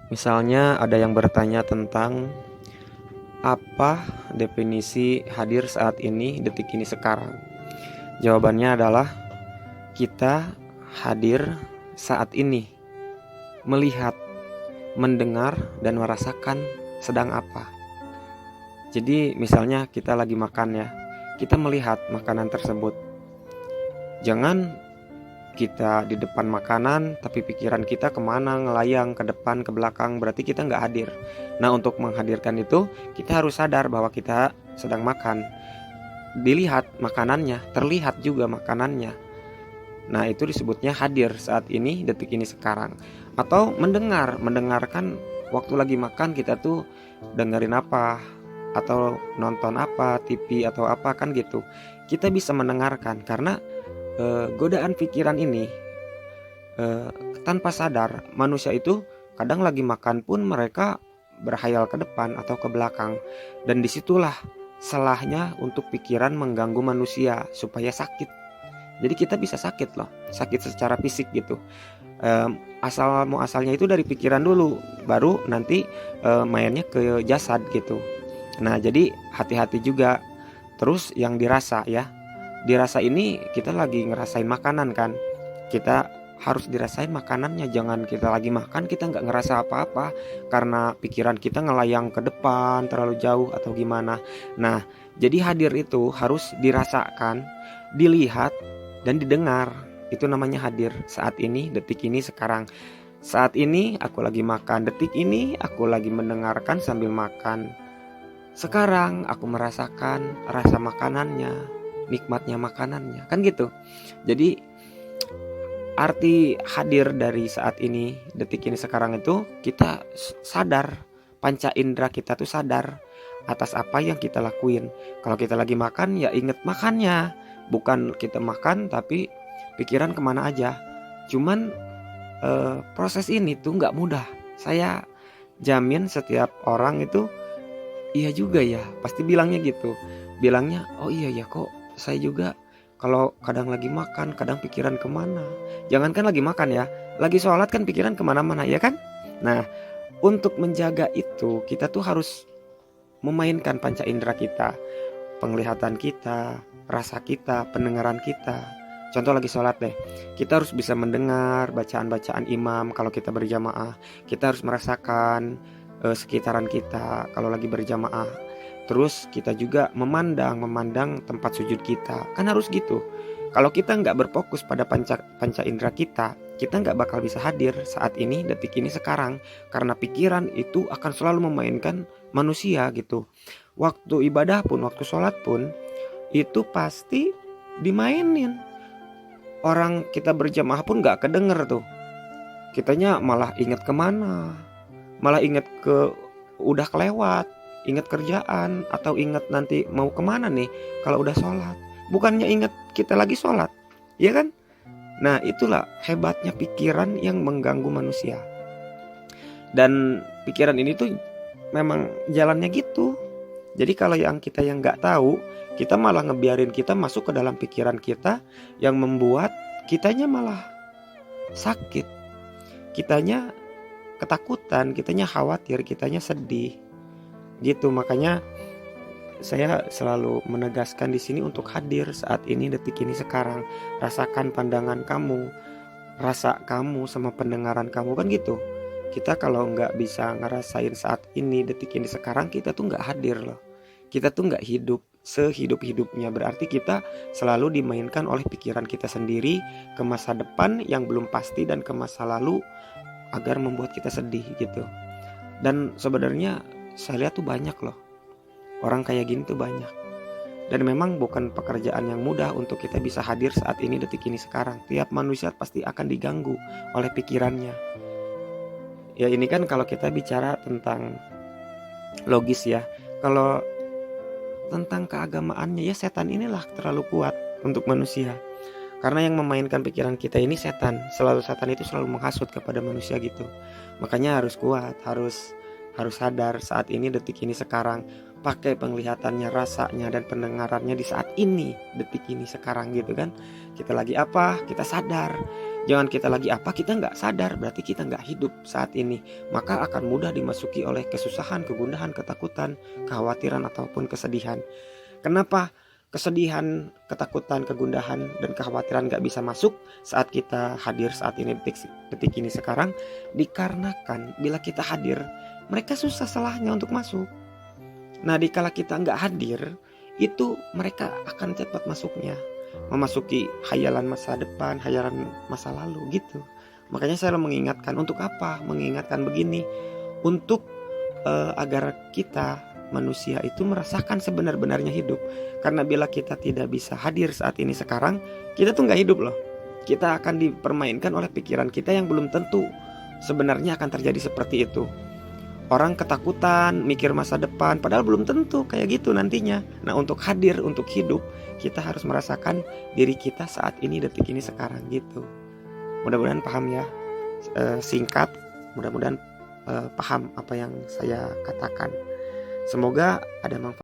Misalnya ada yang bertanya tentang apa definisi hadir saat ini, detik ini, sekarang. Jawabannya adalah kita hadir saat ini, melihat, mendengar, dan merasakan sedang apa. Jadi misalnya kita lagi makan ya, kita melihat makanan tersebut. Jangan kita di depan makanan tapi pikiran kita kemana, ngelayang ke depan ke belakang, berarti kita nggak hadir. Nah, untuk menghadirkan itu kita harus sadar bahwa kita sedang makan, dilihat makanannya, terlihat juga makanannya. Nah, itu disebutnya hadir saat ini, detik ini, sekarang. Atau mendengarkan waktu lagi makan, kita tuh dengerin apa, atau nonton apa, TV atau apa, kan gitu. Kita bisa mendengarkan karena godaan pikiran ini, tanpa sadar manusia itu kadang lagi makan pun mereka berhayal ke depan atau ke belakang, dan disitulah salahnya untuk pikiran mengganggu manusia supaya sakit. Jadi kita bisa sakit loh, sakit secara fisik gitu. Asalnya itu dari pikiran dulu, baru nanti mainnya ke jasad gitu. Nah, jadi hati-hati juga. Terus yang dirasa ya, dirasa ini kita lagi ngerasain makanan kan, kita harus dirasain makanannya. Jangan kita lagi makan kita nggak ngerasa apa-apa karena pikiran kita ngelayang ke depan terlalu jauh atau gimana. Nah, jadi hadir itu harus dirasakan, dilihat, dan didengar. Itu namanya hadir saat ini, detik ini, sekarang. Saat ini aku lagi makan, detik ini aku lagi mendengarkan sambil makan. Sekarang aku merasakan rasa makanannya, nikmatnya makanannya, kan gitu. Jadi arti hadir dari saat ini, detik ini, sekarang itu kita sadar, panca indera kita tuh sadar atas apa yang kita lakuin. Kalau kita lagi makan ya inget makannya, bukan kita makan tapi pikiran kemana aja. Cuman proses ini tuh nggak mudah. Saya jamin setiap orang itu iya juga ya, pasti bilangnya gitu. Bilangnya, oh iya ya, kok saya juga kalau kadang lagi makan, kadang pikiran kemana. Jangankan lagi makan ya, lagi sholat kan pikiran kemana-mana ya kan. Nah, untuk menjaga itu kita tuh harus memainkan panca indera kita, penglihatan kita, rasa kita, pendengaran kita. Contoh lagi sholat deh, kita harus bisa mendengar bacaan-bacaan imam kalau kita berjamaah. Kita harus merasakan sekitaran kita kalau lagi berjamaah. Terus kita juga memandang tempat sujud kita, kan harus gitu. Kalau kita nggak berfokus pada panca indera kita nggak bakal bisa hadir saat ini, detik ini, sekarang. Karena pikiran itu akan selalu memainkan manusia gitu. Waktu ibadah pun, waktu sholat pun, itu pasti dimainin. Orang kita berjamaah pun nggak kedenger tuh. Kitanya malah inget kemana, malah inget ke udah kelewat, inget kerjaan, atau inget nanti mau kemana nih kalau udah sholat. Bukannya inget kita lagi sholat, ya kan? Nah, itulah hebatnya pikiran yang mengganggu manusia. Dan pikiran ini tuh memang jalannya gitu. Jadi kalau yang nggak tahu, kita malah ngebiarin kita masuk ke dalam pikiran kita, yang membuat kitanya malah sakit, kitanya ketakutan, kitanya khawatir, kitanya sedih. Gitu, makanya saya selalu menegaskan di sini untuk hadir saat ini, detik ini, sekarang. Rasakan pandangan kamu, rasa kamu sama pendengaran kamu, kan gitu. Kita kalau nggak bisa ngerasain saat ini, detik ini, sekarang, kita tuh nggak hadir loh. Kita tuh nggak hidup sehidup-hidupnya. Berarti kita selalu dimainkan oleh pikiran kita sendiri ke masa depan yang belum pasti dan ke masa lalu agar membuat kita sedih gitu. Dan sebenarnya saya lihat tuh banyak loh, orang kayak gini tuh banyak. Dan memang bukan pekerjaan yang mudah untuk kita bisa hadir saat ini, detik ini, sekarang. Tiap manusia pasti akan diganggu oleh pikirannya. Ya ini kan kalau kita bicara tentang logis ya. Kalau tentang keagamaannya ya, setan inilah terlalu kuat untuk manusia. Karena yang memainkan pikiran kita ini setan. Setan itu selalu menghasut kepada manusia gitu. Makanya harus kuat, harus sadar saat ini, detik ini, sekarang. Pakai penglihatannya, rasanya, dan pendengarannya di saat ini, detik ini, sekarang gitu kan. Kita lagi apa? Kita sadar. Jangan kita lagi apa, kita nggak sadar, berarti kita nggak hidup saat ini. Maka akan mudah dimasuki oleh kesusahan, kegundahan, ketakutan, kekhawatiran, ataupun kesedihan. Kenapa kesedihan, ketakutan, kegundahan, dan kekhawatiran gak bisa masuk saat kita hadir saat ini, detik ini sekarang? Dikarenakan bila kita hadir, mereka susah salahnya untuk masuk. Nah, dikala kita nggak hadir, itu mereka akan cepat masuknya, memasuki hayalan masa depan, hayalan masa lalu gitu. Makanya saya mengingatkan, untuk apa? Mengingatkan begini, untuk agar kita manusia itu merasakan sebenar-benarnya hidup. Karena bila kita tidak bisa hadir saat ini sekarang, kita tuh nggak hidup loh. Kita akan dipermainkan oleh pikiran kita yang belum tentu sebenarnya akan terjadi seperti itu. Orang ketakutan, mikir masa depan, padahal belum tentu kayak gitu nantinya. Nah, untuk hadir, untuk hidup, kita harus merasakan diri kita saat ini, detik ini, sekarang gitu. Mudah-mudahan paham ya. Singkat, mudah-mudahan paham apa yang saya katakan. Semoga ada manfaat.